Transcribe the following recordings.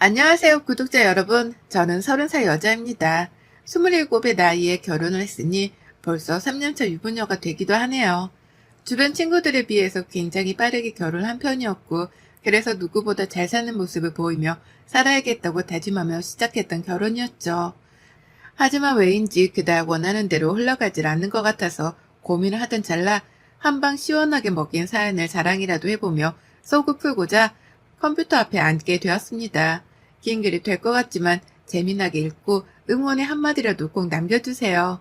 안녕하세요, 구독자 여러분. 저는 30살 여자입니다. 27의 나이에 결혼을 했으니 벌써 3년차 유부녀가 되기도 하네요. 주변 친구들에 비해서 굉장히 빠르게 결혼한 편이었고, 그래서 누구보다 잘 사는 모습을 보이며 살아야겠다고 다짐하며 시작했던 결혼이었죠. 하지만 왜인지 그닥 원하는 대로 흘러가질 않는 것 같아서 고민을 하던 찰나 한방 시원하게 먹인 사연을 자랑이라도 해보며 속을 풀고자 컴퓨터 앞에 앉게 되었습니다. 긴 글이 될 것 같지만 재미나게 읽고 응원의 한마디라도 꼭 남겨주세요.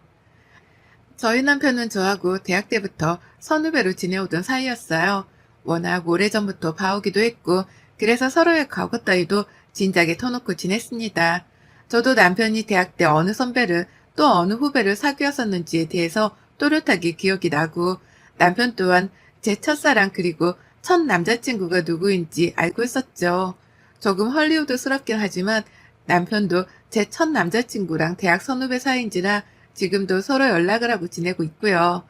저희 남편은 저하고 대학 때부터 선후배로 지내오던 사이였어요. 워낙 오래전부터 봐오기도 했고 그래서 서로의 과거 따위도 진작에 터놓고 지냈습니다. 저도 남편이 대학 때 어느 선배를 또 어느 후배를 사귀었었는지에 대해서 또렷하게 기억이 나고 남편 또한 제 첫사랑 그리고 첫 남자친구가 누구인지 알고 있었죠. 조금 헐리우드스럽긴 하지만 남편도 제 첫 남자친구랑 대학 선후배 사이인지라 지금도 서로 연락을 하고 지내고 있고요.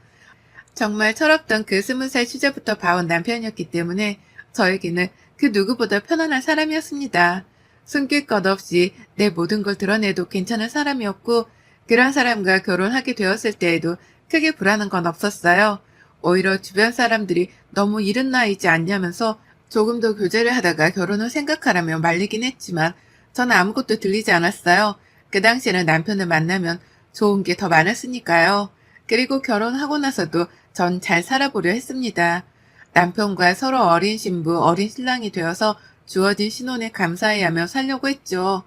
정말 철없던 그 20살 시절부터 봐온 남편이었기 때문에 저에게는 그 누구보다 편안한 사람이었습니다. 숨길 것 없이 내 모든 걸 드러내도 괜찮은 사람이었고 그런 사람과 결혼하게 되었을 때에도 크게 불안한 건 없었어요. 오히려 주변 사람들이 너무 이른 나이지 않냐면서 조금 더 교제를 하다가 결혼을 생각하라며 말리긴 했지만 저는 아무것도 들리지 않았어요. 그 당시에는 남편을 만나면 좋은 게 더 많았으니까요. 그리고 결혼하고 나서도 전 잘 살아보려 했습니다. 남편과 서로 어린 신부, 어린 신랑이 되어서 주어진 신혼에 감사해하며 살려고 했죠.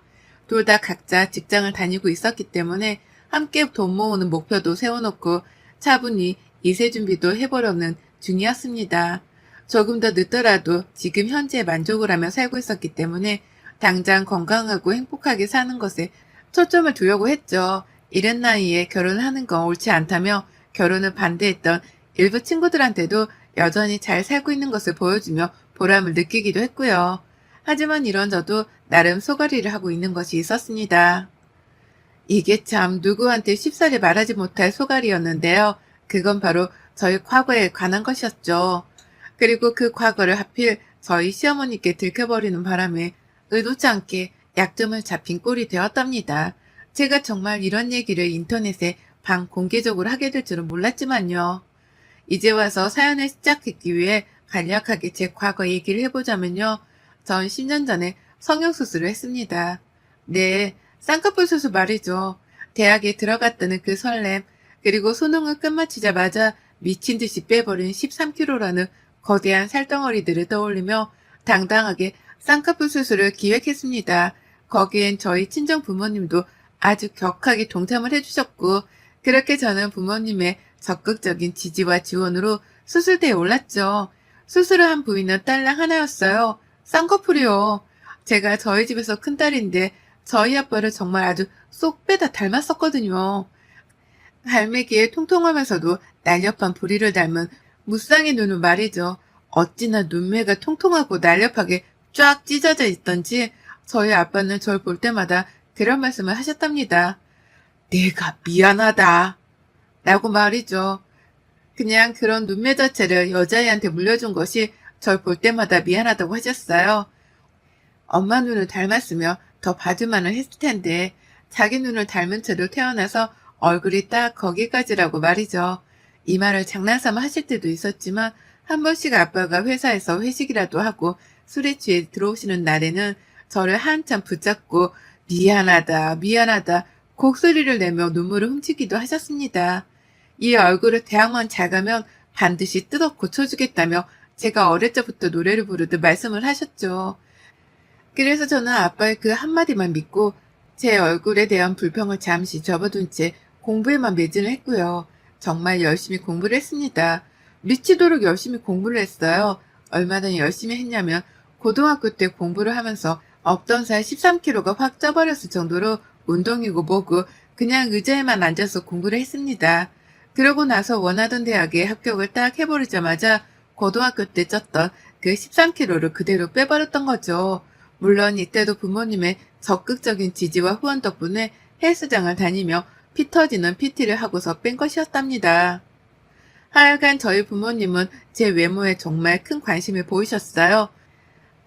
둘 다 각자 직장을 다니고 있었기 때문에 함께 돈 모으는 목표도 세워놓고 차분히 이세 준비도 해보려는 중이었습니다. 조금 더 늦더라도 지금 현재에 만족을 하며 살고 있었기 때문에 당장 건강하고 행복하게 사는 것에 초점을 두려고 했죠. 이른 나이에 결혼을 하는 건 옳지 않다며 결혼을 반대했던 일부 친구들한테도 여전히 잘 살고 있는 것을 보여주며 보람을 느끼기도 했고요. 하지만 이런 저도 나름 소가리를 하고 있는 것이 있었습니다. 이게 참 누구한테 쉽사리 말하지 못할 소가리였는데요. 그건 바로 저희 과거에 관한 것이었죠. 그리고 그 과거를 하필 저희 시어머니께 들켜버리는 바람에 의도치 않게 약점을 잡힌 꼴이 되었답니다. 제가 정말 이런 얘기를 인터넷에 반공개적으로 하게 될 줄은 몰랐지만요. 이제 와서 사연을 시작했기 위해 간략하게 제 과거 얘기를 해보자면요. 전 10년 전에 성형수술을 했습니다. 네, 쌍꺼풀 수술 말이죠. 대학에 들어갔다는 그 설렘, 그리고 수능을 끝마치자마자 미친 듯이 빼버린 13kg라는 거대한 살덩어리들을 떠올리며 당당하게 쌍꺼풀 수술을 기획했습니다. 거기엔 저희 친정 부모님도 아주 격하게 동참을 해주셨고 그렇게 저는 부모님의 적극적인 지지와 지원으로 수술대에 올랐죠. 수술을 한 부위는 딸랑 하나였어요. 쌍꺼풀이요. 제가 저희 집에서 큰딸인데 저희 아빠를 정말 아주 쏙 빼다 닮았었거든요. 갈매기의 통통하면서도 날렵한 부리를 닮은 무쌍의 눈은 말이죠. 어찌나 눈매가 통통하고 날렵하게 쫙 찢어져 있던지 저희 아빠는 절 볼 때마다 그런 말씀을 하셨답니다. 내가 미안하다. 라고 말이죠. 그냥 그런 눈매 자체를 여자애한테 물려준 것이 절 볼 때마다 미안하다고 하셨어요. 엄마 눈을 닮았으며 더 봐줄만은 했을 텐데 자기 눈을 닮은 채로 태어나서 얼굴이 딱 거기까지라고 말이죠. 이 말을 장난삼아 하실 때도 있었지만 한 번씩 아빠가 회사에서 회식이라도 하고 술에 취해 들어오시는 날에는 저를 한참 붙잡고 미안하다 미안하다 곡소리를 내며 눈물을 훔치기도 하셨습니다. 이 얼굴을 대학만 잘 가면 반드시 뜯어 고쳐주겠다며 제가 어릴 적부터 노래를 부르듯 말씀을 하셨죠. 그래서 저는 아빠의 그 한마디만 믿고 제 얼굴에 대한 불평을 잠시 접어둔 채 공부에만 매진을 했고요. 정말 열심히 공부를 했습니다. 미치도록 열심히 공부를 했어요. 얼마나 열심히 했냐면 고등학교 때 공부를 하면서 없던 살 13kg가 확 쪄버렸을 정도로 운동이고 뭐고 그냥 의자에만 앉아서 공부를 했습니다. 그러고 나서 원하던 대학에 합격을 딱 해버리자마자 고등학교 때 쪘던 그 13kg를 그대로 빼버렸던 거죠. 물론 이때도 부모님의 적극적인 지지와 후원 덕분에 헬스장을 다니며 피 터지는 PT를 하고서 뺀 것이었답니다. 하여간 저희 부모님은 제 외모에 정말 큰 관심을 보이셨어요.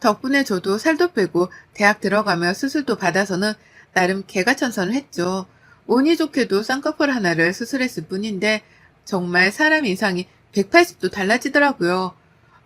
덕분에 저도 살도 빼고 대학 들어가며 수술도 받아서는 나름 개가천선을 했죠. 운이 좋게도 쌍꺼풀 하나를 수술했을 뿐인데 정말 사람 인상이 180도 달라지더라고요.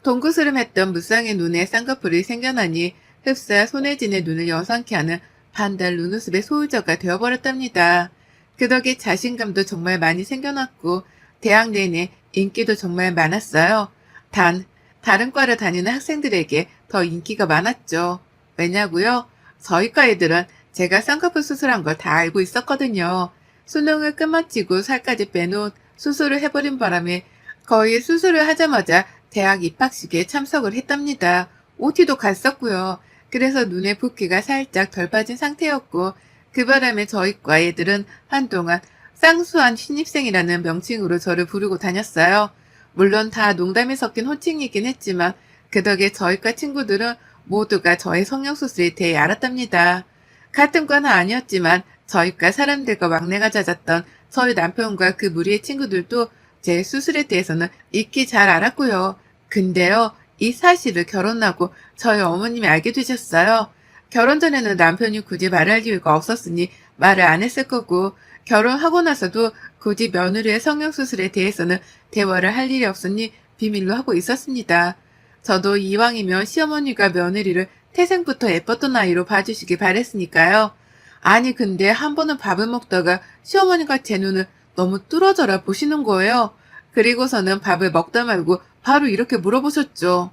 동그스름했던 무쌍의 눈에 쌍꺼풀이 생겨나니 흡사 손혜진의 눈을 여상케 하는 반달 눈웃음의 소유자가 되어버렸답니다. 그 덕에 자신감도 정말 많이 생겨났고 대학 내내 인기도 정말 많았어요. 단, 다른 과를 다니는 학생들에게 더 인기가 많았죠. 왜냐고요? 저희 과 애들은 제가 쌍꺼풀 수술한 걸 다 알고 있었거든요. 수능을 끝마치고 살까지 빼놓은 수술을 해버린 바람에 거의 수술을 하자마자 대학 입학식에 참석을 했답니다. OT도 갔었고요. 그래서 눈에 붓기가 살짝 덜 빠진 상태였고 그 바람에 저희 과 애들은 한동안 쌍수한 신입생이라는 명칭으로 저를 부르고 다녔어요. 물론 다 농담이 섞인 호칭이긴 했지만 그 덕에 저희 과 친구들은 모두가 저의 성형수술에 대해 알았답니다. 같은 과는 아니었지만 저희 과 사람들과 막내가 잦았던 저희 남편과 그 무리의 친구들도 제 수술에 대해서는 익히 잘 알았고요. 근데요, 이 사실을 결혼하고 저희 어머님이 알게 되셨어요. 결혼 전에는 남편이 굳이 말할 이유가 없었으니 말을 안 했을 거고 결혼하고 나서도 굳이 며느리의 성형수술에 대해서는 대화를 할 일이 없으니 비밀로 하고 있었습니다. 저도 이왕이면 시어머니가 며느리를 태생부터 예뻤던 아이로 봐주시기 바랬으니까요. 아니 근데 한 번은 밥을 먹다가 시어머니가 제 눈을 너무 뚫어져라 보시는 거예요. 그리고서는 밥을 먹다 말고 바로 이렇게 물어보셨죠.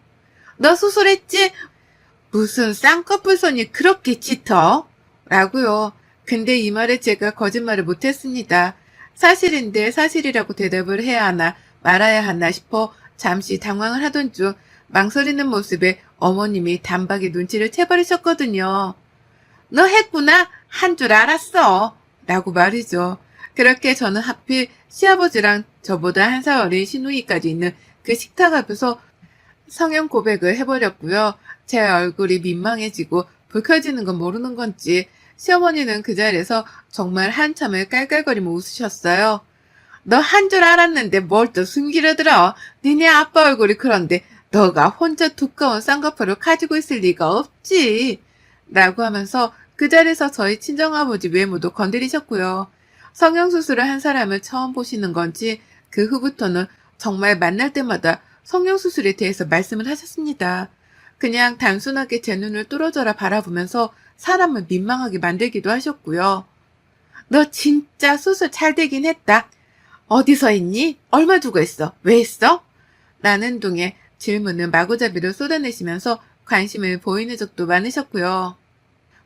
너 수술했지? 무슨 쌍꺼풀 손이 그렇게 짙어? 라고요. 근데 이 말에 제가 거짓말을 못했습니다. 사실인데 사실이라고 대답을 해야 하나 말아야 하나 싶어 잠시 당황을 하던 중 망설이는 모습에 어머님이 단박에 눈치를 채버리셨거든요. 너 했구나? 한 줄 알았어. 라고 말이죠. 그렇게 저는 하필 시아버지랑 저보다 한 살 어린 시누이까지 있는 그 식탁 앞에서 성형 고백을 해버렸고요. 제 얼굴이 민망해지고 불 켜지는 건 모르는 건지 시어머니는 그 자리에서 정말 한참을 깔깔거리며 웃으셨어요. 너 한 줄 알았는데 뭘 또 숨기려 들어. 니네 아빠 얼굴이 그런데 너가 혼자 두꺼운 쌍꺼풀을 가지고 있을 리가 없지. 라고 하면서 그 자리에서 저희 친정아버지 외모도 건드리셨고요. 성형수술을 한 사람을 처음 보시는 건지 그 후부터는 정말 만날 때마다 성형수술에 대해서 말씀을 하셨습니다. 그냥 단순하게 제 눈을 뚫어져라 바라보면서 사람을 민망하게 만들기도 하셨고요. 너 진짜 수술 잘 되긴 했다. 어디서 했니? 얼마 주고 했어? 왜 했어? 라는 동에 질문을 마구잡이로 쏟아내시면서 관심을 보이는 적도 많으셨고요.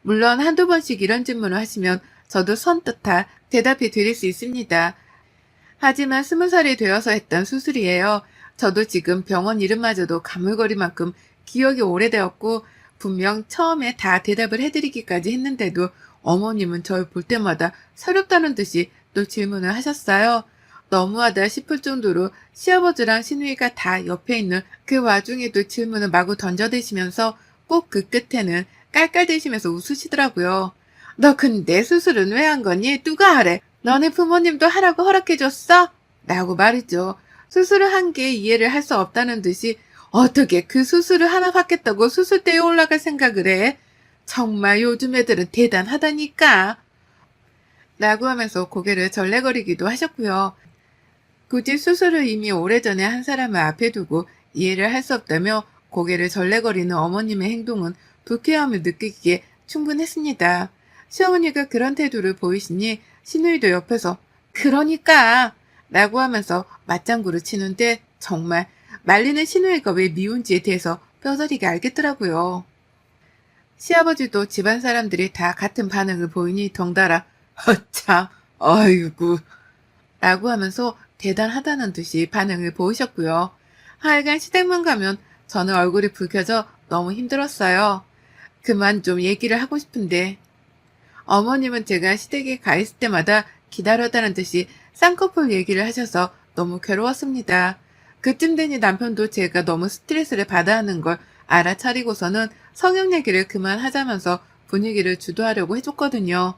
물론 한두 번씩 이런 질문을 하시면 저도 선뜻 다 대답해 드릴 수 있습니다. 하지만 20살이 되어서 했던 수술이에요. 저도 지금 병원 이름마저도 가물거릴 만큼 기억이 오래되었고 분명 처음에 다 대답을 해드리기까지 했는데도 어머님은 저를 볼 때마다 서럽다는 듯이 또 질문을 하셨어요. 너무하다 싶을 정도로 시아버지랑 시누이가 다 옆에 있는 그 와중에도 질문을 마구 던져대시면서 꼭 그 끝에는 깔깔대시면서 웃으시더라고요. 너 근데 수술은 왜 한 거니? 누가 하래? 너네 부모님도 하라고 허락해줬어? 라고 말이죠. 수술을 한 게 이해를 할 수 없다는 듯이 어떻게 그 수술을 하나 받겠다고 수술대에 올라갈 생각을 해? 정말 요즘 애들은 대단하다니까. 라고 하면서 고개를 절레거리기도 하셨고요. 굳이 수술을 이미 오래전에 한 사람을 앞에 두고 이해를 할 수 없다며 고개를 절레거리는 어머님의 행동은 불쾌함을 느끼기에 충분했습니다. 시어머니가 그런 태도를 보이시니 시누이도 옆에서 그러니까 라고 하면서 맞장구를 치는데 정말 말리는 시누이가 왜 미운지에 대해서 뼈저리게 알겠더라고요. 시아버지도 집안 사람들이 다 같은 반응을 보이니 덩달아 참 아이고 라고 하면서 대단하다는 듯이 반응을 보이셨고요. 하여간 시댁만 가면 저는 얼굴이 붉혀져 너무 힘들었어요. 그만 좀 얘기를 하고 싶은데 어머님은 제가 시댁에 가 있을 때마다 기다려다는 듯이 쌍꺼풀 얘기를 하셔서 너무 괴로웠습니다. 그쯤 되니 남편도 제가 너무 스트레스를 받아 하는 걸 알아차리고서는 성형 얘기를 그만하자면서 분위기를 주도하려고 해줬거든요.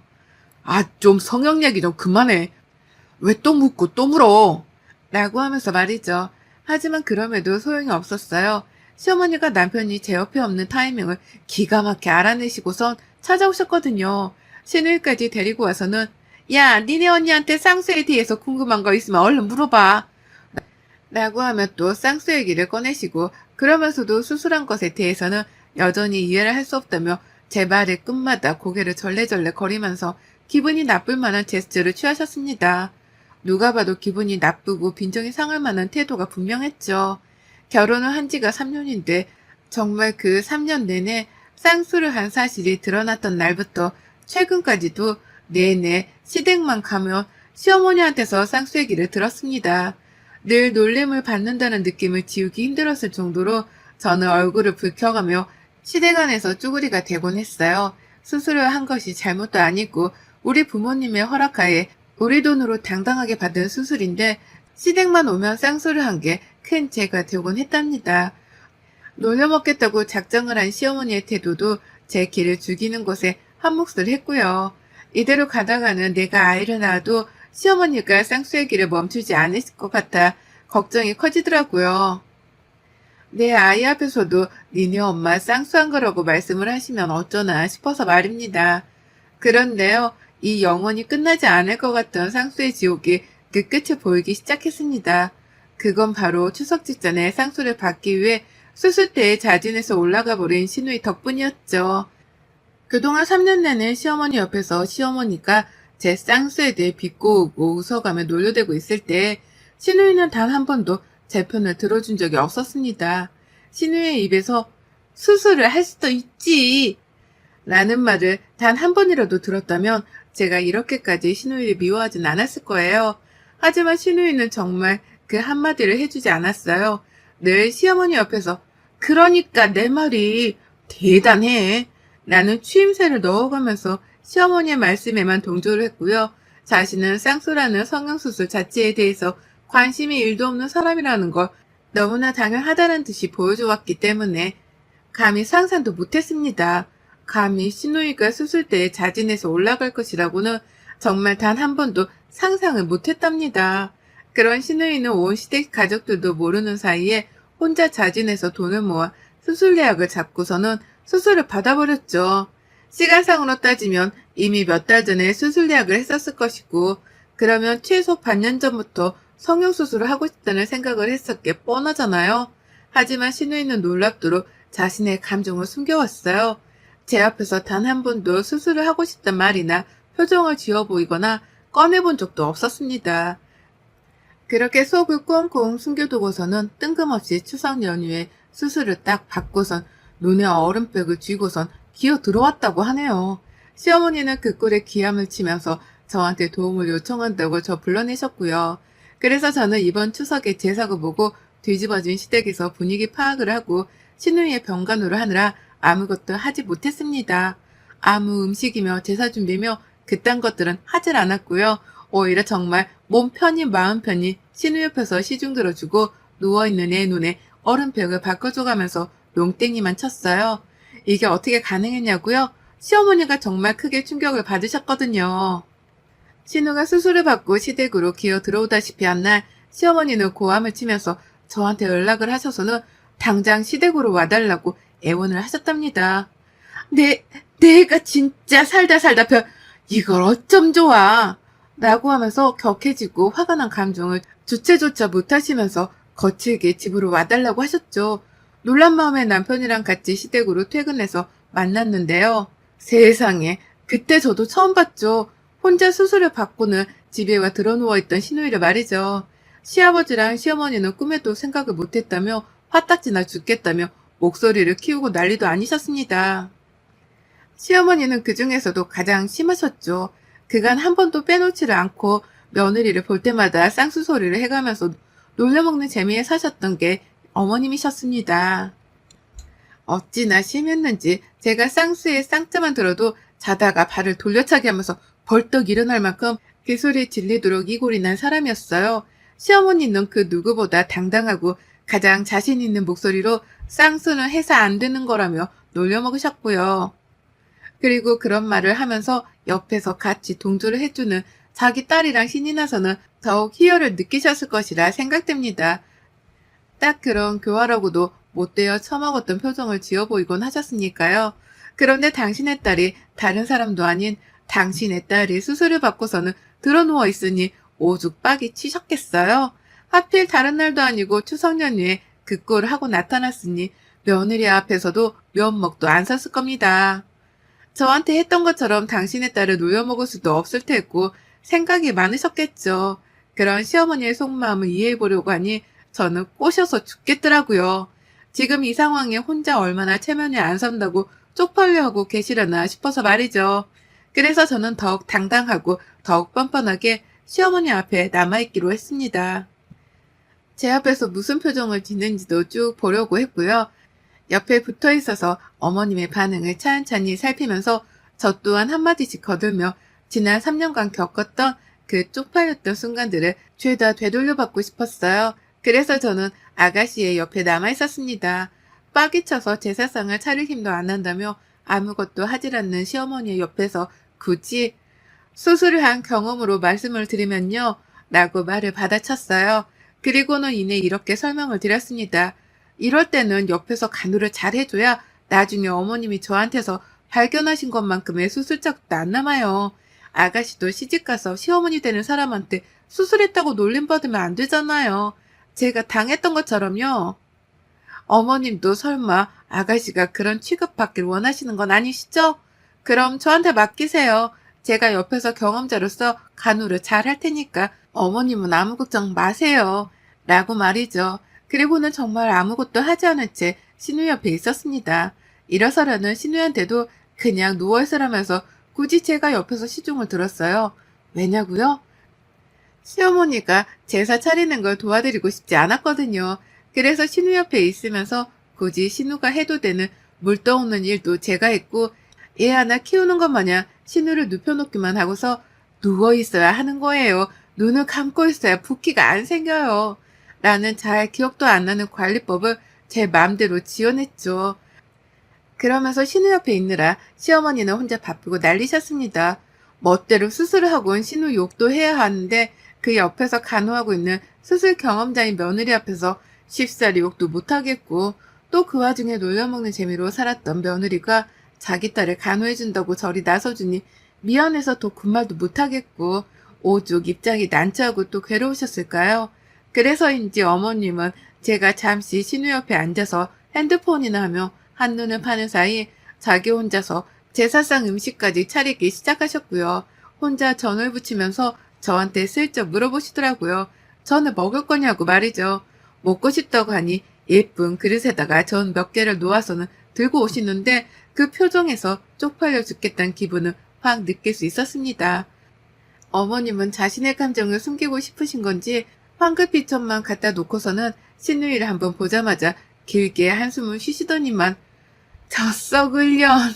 아, 좀 성형 얘기 좀 그만해. 왜 또 묻고 또 물어? 라고 하면서 말이죠. 하지만 그럼에도 소용이 없었어요. 시어머니가 남편이 제 옆에 없는 타이밍을 기가 막히게 알아내시고선 찾아오셨거든요. 시누이까지 데리고 와서는 야, 니네 언니한테 쌍수에 대해서 궁금한 거 있으면 얼른 물어봐. 라고 하며 또 쌍수 얘기를 꺼내시고 그러면서도 수술한 것에 대해서는 여전히 이해를 할 수 없다며 제 말의 끝마다 고개를 절레절레 거리면서 기분이 나쁠 만한 제스처를 취하셨습니다. 누가 봐도 기분이 나쁘고 빈정이 상할 만한 태도가 분명했죠. 결혼을 한 지가 3년인데 정말 그 3년 내내 쌍수를 한 사실이 드러났던 날부터 최근까지도 내내 시댁만 가면 시어머니한테서 쌍수 얘기를 들었습니다. 늘 놀림을 받는다는 느낌을 지우기 힘들었을 정도로 저는 얼굴을 붉혀가며 시댁 안에서 쭈구리가 되곤 했어요. 수술을 한 것이 잘못도 아니고 우리 부모님의 허락하에 우리 돈으로 당당하게 받은 수술인데 시댁만 오면 쌍수를 한 게 큰 죄가 되곤 했답니다. 놀려먹겠다고 작정을 한 시어머니의 태도도 제 길을 죽이는 것에 한몫을 했고요. 이대로 가다가는 내가 아이를 낳아도 시어머니가 쌍수의 길을 멈추지 않을 것 같아 걱정이 커지더라고요. 내 아이 앞에서도 니네 엄마 쌍수한 거라고 말씀을 하시면 어쩌나 싶어서 말입니다. 그런데요, 이 영원히 끝나지 않을 것 같던 쌍수의 지옥이 그 끝에 보이기 시작했습니다. 그건 바로 추석 직전에 쌍수를 받기 위해 수술대에 자진해서 올라가 버린 시누이 덕분이었죠. 그동안 3년 내내 시어머니 옆에서 시어머니가 제 쌍수에 대해 비꼬고 웃어가며 놀려대고 있을 때 시누이는 단 한 번도 제 편을 들어준 적이 없었습니다. 시누이의 입에서 수술을 할 수도 있지 라는 말을 단 한 번이라도 들었다면 제가 이렇게까지 시누이를 미워하진 않았을 거예요. 하지만 시누이는 정말 그 한마디를 해주지 않았어요. 늘 시어머니 옆에서 그러니까 내 말이 대단해 라는 추임새를 넣어가면서 시어머니의 말씀에만 동조를 했고요. 자신은 쌍수라는 성형수술 자체에 대해서 관심이 1도 없는 사람이라는 걸 너무나 당연하다는 듯이 보여줘왔기 때문에 감히 상상도 못했습니다. 감히 시누이가 수술대에 자진해서 올라갈 것이라고는 정말 단 한 번도 상상을 못했답니다. 그런 시누이는 온 시댁 가족들도 모르는 사이에 혼자 자진해서 돈을 모아 수술 예약을 잡고서는 수술을 받아버렸죠. 시간상으로 따지면 이미 몇 달 전에 수술 예약을 했었을 것이고 그러면 최소 반년 전부터 성형수술을 하고 싶다는 생각을 했었기에 뻔하잖아요. 하지만 시누이는 놀랍도록 자신의 감정을 숨겨왔어요. 제 앞에서 단 한 번도 수술을 하고 싶단 말이나 표정을 지어 보이거나 꺼내본 적도 없었습니다. 그렇게 속을 꽁꽁 숨겨두고서는 뜬금없이 추석 연휴에 수술을 딱 받고선 눈에 얼음백을 쥐고선 기어 들어왔다고 하네요. 시어머니는 그 꼴에 기함을 치면서 저한테 도움을 요청한다고 저 불러내셨고요. 그래서 저는 이번 추석에 제사고 보고 뒤집어진 시댁에서 분위기 파악을 하고 시누이의 병간호를 하느라 아무것도 하지 못했습니다. 아무 음식이며 제사 준비며 그딴 것들은 하질 않았고요. 오히려 정말 몸 편히 마음 편히 시누이 옆에서 시중 들어주고 누워있는 애 눈에 얼음벽을 바꿔줘가면서 농땡이만 쳤어요. 이게 어떻게 가능했냐고요? 시어머니가 정말 크게 충격을 받으셨거든요. 신우가 수술을 받고 시댁으로 기어 들어오다시피 한 날 시어머니는 고함을 치면서 저한테 연락을 하셔서는 당장 시댁으로 와달라고 애원을 하셨답니다. 내가 진짜 살다 이걸 어쩜 좋아 라고 하면서 격해지고 화가 난 감정을 주체조차 못하시면서 거칠게 집으로 와달라고 하셨죠. 놀란 마음에 남편이랑 같이 시댁으로 퇴근해서 만났는데요. 세상에, 그때 저도 처음 봤죠. 혼자 수술을 받고는 집에 와 드러누워있던 시누이를 말이죠. 시아버지랑 시어머니는 꿈에도 생각을 못했다며 화딱지나 죽겠다며 목소리를 키우고 난리도 아니셨습니다. 시어머니는 그 중에서도 가장 심하셨죠. 그간 한 번도 빼놓지를 않고 며느리를 볼 때마다 쌍수 소리를 해가면서 놀려먹는 재미에 사셨던 게 어머님이셨습니다. 어찌나 심했는지 제가 쌍수의 쌍자만 들어도 자다가 발을 돌려차게 하면서 벌떡 일어날 만큼 그 소리에 질리도록 이골이 난 사람이었어요. 시어머니는 그 누구보다 당당하고 가장 자신 있는 목소리로 쌍수는 해서 안 되는 거라며 놀려먹으셨고요. 그리고 그런 말을 하면서 옆에서 같이 동조를 해주는 자기 딸이랑 신이 나서는 더욱 희열을 느끼셨을 것이라 생각됩니다. 딱 그런 교활하고도 못되어 처먹었던 표정을 지어 보이곤 하셨으니까요. 그런데 당신의 딸이 다른 사람도 아닌 당신의 딸이 수술을 받고서는 드러누워 있으니 오죽 빡이 치셨겠어요? 하필 다른 날도 아니고 추석 연휴에 그 꼴을 하고 나타났으니 며느리 앞에서도 면목도 안 섰을 겁니다. 저한테 했던 것처럼 당신의 딸을 놀려먹을 수도 없을 테고 생각이 많으셨겠죠. 그런 시어머니의 속마음을 이해해보려고 하니 저는 꼬셔서 죽겠더라고요. 지금 이 상황에 혼자 얼마나 체면이 안 선다고 쪽팔려 하고 계시려나 싶어서 말이죠. 그래서 저는 더욱 당당하고 더욱 뻔뻔하게 시어머니 앞에 남아있기로 했습니다. 제 앞에서 무슨 표정을 짓는지도 쭉 보려고 했고요. 옆에 붙어 있어서 어머님의 반응을 찬찬히 살피면서 저 또한 한마디씩 거들며 지난 3년간 겪었던 그 쪽팔렸던 순간들을 죄다 되돌려받고 싶었어요. 그래서 저는 아가씨의 옆에 남아 있었습니다. 빡이 쳐서 제사상을 차릴 힘도 안 난다며 아무것도 하질 않는 시어머니의 옆에서 굳이 수술을 한 경험으로 말씀을 드리면요. 라고 말을 받아쳤어요. 그리고는 이내 이렇게 설명을 드렸습니다. 이럴 때는 옆에서 간호를 잘 해줘야 나중에 어머님이 저한테서 발견하신 것만큼의 수술자국도 안 남아요. 아가씨도 시집가서 시어머니 되는 사람한테 수술했다고 놀림받으면 안 되잖아요. 제가 당했던 것처럼요. 어머님도 설마 아가씨가 그런 취급받길 원하시는 건 아니시죠? 그럼 저한테 맡기세요. 제가 옆에서 경험자로서 간호를 잘 할 테니까 어머님은 아무 걱정 마세요. 라고 말이죠. 그리고는 정말 아무것도 하지 않은 채 신우 옆에 있었습니다. 일어서려는 신우한테도 그냥 누워있으라면서 굳이 제가 옆에서 시중을 들었어요. 왜냐고요? 시어머니가 제사 차리는 걸 도와드리고 싶지 않았거든요. 그래서 신우 옆에 있으면서 굳이 신우가 해도 되는 물 떠오는 일도 제가 했고 애 하나 키우는 것 마냥 신우를 눕혀놓기만 하고서 누워있어야 하는 거예요. 눈을 감고 있어야 붓기가 안 생겨요. 라는 잘 기억도 안 나는 관리법을 제 마음대로 지어냈죠. 그러면서 신우 옆에 있느라 시어머니는 혼자 바쁘고 난리셨습니다. 멋대로 수술을 하고 온 신우 욕도 해야 하는데 그 옆에서 간호하고 있는 수술 경험자인 며느리 앞에서 쉽사리 욕도 못하겠고 또 그 와중에 놀려먹는 재미로 살았던 며느리가 자기 딸을 간호해준다고 저리 나서주니 미안해서 더 군말도 못하겠고 오죽 입장이 난처하고 또 괴로우셨을까요? 그래서인지 어머님은 제가 잠시 신우 옆에 앉아서 핸드폰이나 하며 한눈을 파는 사이 자기 혼자서 제사상 음식까지 차리기 시작하셨고요. 혼자 전을 부치면서 저한테 슬쩍 물어보시더라고요. 전을 먹을 거냐고 말이죠. 먹고 싶다고 하니 예쁜 그릇에다가 전 몇 개를 놓아서는 들고 오시는데 그 표정에서 쪽팔려 죽겠다는 기분을 확 느낄 수 있었습니다. 어머님은 자신의 감정을 숨기고 싶으신 건지 황급히천만 갖다 놓고서는 신우이를 한번 보자마자 길게 한숨을 쉬시더니만 저 썩을 년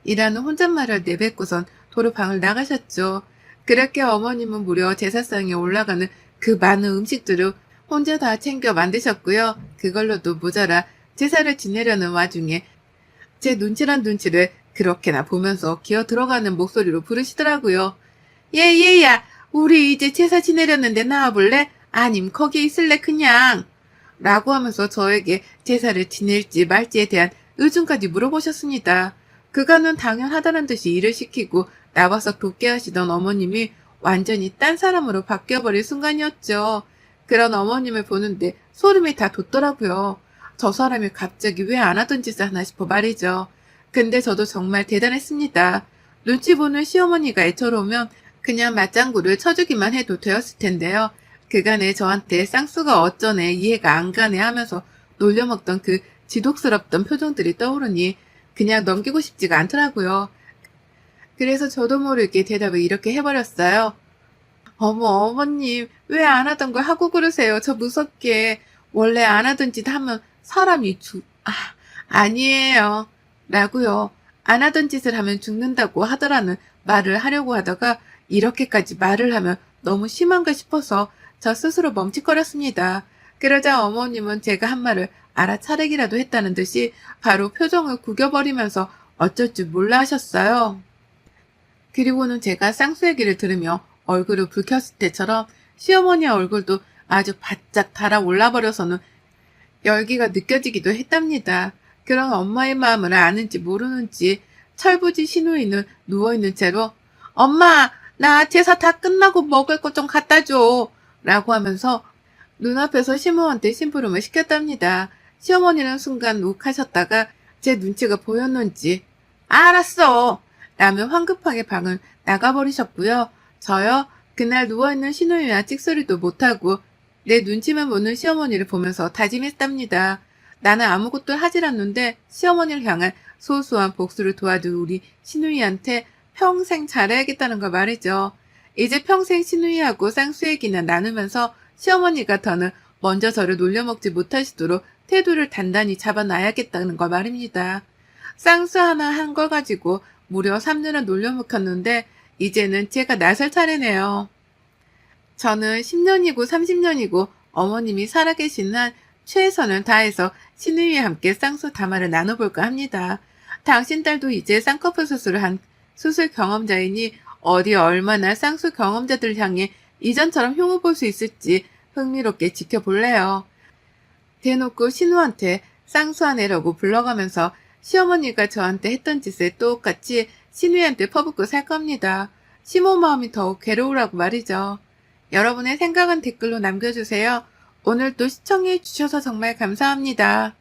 이라는 혼잣말을 내뱉고선 도로 방을 나가셨죠. 그렇게 어머님은 무려 제사상에 올라가는 그 많은 음식들을 혼자 다 챙겨 만드셨고요. 그걸로도 모자라 제사를 지내려는 와중에 제 눈치란 눈치를 그렇게나 보면서 기어 들어가는 목소리로 부르시더라고요. 얘야, 우리 이제 제사 지내려는데 나와볼래? 아님 거기 있을래 그냥. 라고 하면서 저에게 제사를 지낼지 말지에 대한 의중까지 물어보셨습니다. 그간은 당연하다는 듯이 일을 시키고 나와서 돕게 하시던 어머님이 완전히 딴 사람으로 바뀌어버릴 순간이었죠. 그런 어머님을 보는데 소름이 다 돋더라고요. 저 사람이 갑자기 왜 안 하던 짓을 하나 싶어 말이죠. 근데 저도 정말 대단했습니다. 눈치 보는 시어머니가 애처로우면 그냥 맞장구를 쳐주기만 해도 되었을 텐데요. 그간에 저한테 쌍수가 어쩌네 이해가 안 가네 하면서 놀려먹던 그 지독스럽던 표정들이 떠오르니 그냥 넘기고 싶지가 않더라고요. 그래서 저도 모르게 대답을 이렇게 해버렸어요. 어머 어머님 왜 안 하던 걸 하고 그러세요. 저 무섭게. 원래 안 하던 짓 하면 사람이 아니에요. 라고요. 안 하던 짓을 하면 죽는다고 하더라는 말을 하려고 하다가 이렇게까지 말을 하면 너무 심한가 싶어서 저 스스로 멈칫거렸습니다. 그러자 어머님은 제가 한 말을 알아차리기라도 했다는 듯이 바로 표정을 구겨버리면서 어쩔 줄 몰라 하셨어요. 그리고는 제가 쌍수 얘기를 들으며 얼굴을 붉혔을 때처럼 시어머니의 얼굴도 아주 바짝 달아올라 버려서는 열기가 느껴지기도 했답니다. 그런 엄마의 마음을 아는지 모르는지 철부지 시누이는 누워있는 채로 엄마, 나 제사 다 끝나고 먹을 것 좀 갖다 줘 라고 하면서 눈앞에서 시모한테 심부름을 시켰답니다. 시어머니는 순간 욱하셨다가 제 눈치가 보였는지 알았어 라며 황급하게 방을 나가버리셨고요. 저요? 그날 누워있는 시누이와 찍소리도 못하고 내 눈치만 보는 시어머니를 보면서 다짐했답니다. 나는 아무것도 하질 않는데 시어머니를 향한 소소한 복수를 도와줄 우리 시누이한테 평생 잘해야겠다는 걸 말이죠. 이제 평생 시누이하고 쌍수 얘기는 나누면서 시어머니가 더는 먼저 저를 놀려먹지 못하시도록 태도를 단단히 잡아놔야겠다는 걸 말입니다. 쌍수 하나 한 걸 가지고 무려 3년을 놀려먹혔는데 이제는 제가 나설 차례네요. 저는 10년이고 30년이고 어머님이 살아계신 한 최선을 다해서 시누이와 함께 쌍수 담화를 나눠볼까 합니다. 당신 딸도 이제 쌍꺼풀 수술을 한 수술 경험자이니 어디 얼마나 쌍수 경험자들 향해 이전처럼 흉을 볼 수 있을지 흥미롭게 지켜볼래요. 대놓고 신우한테 쌍수하네라고 불러가면서 시어머니가 저한테 했던 짓을 똑같이 신우한테 퍼붓고 살 겁니다. 시모 마음이 더욱 괴로우라고 말이죠. 여러분의 생각은 댓글로 남겨주세요. 오늘도 시청해주셔서 정말 감사합니다.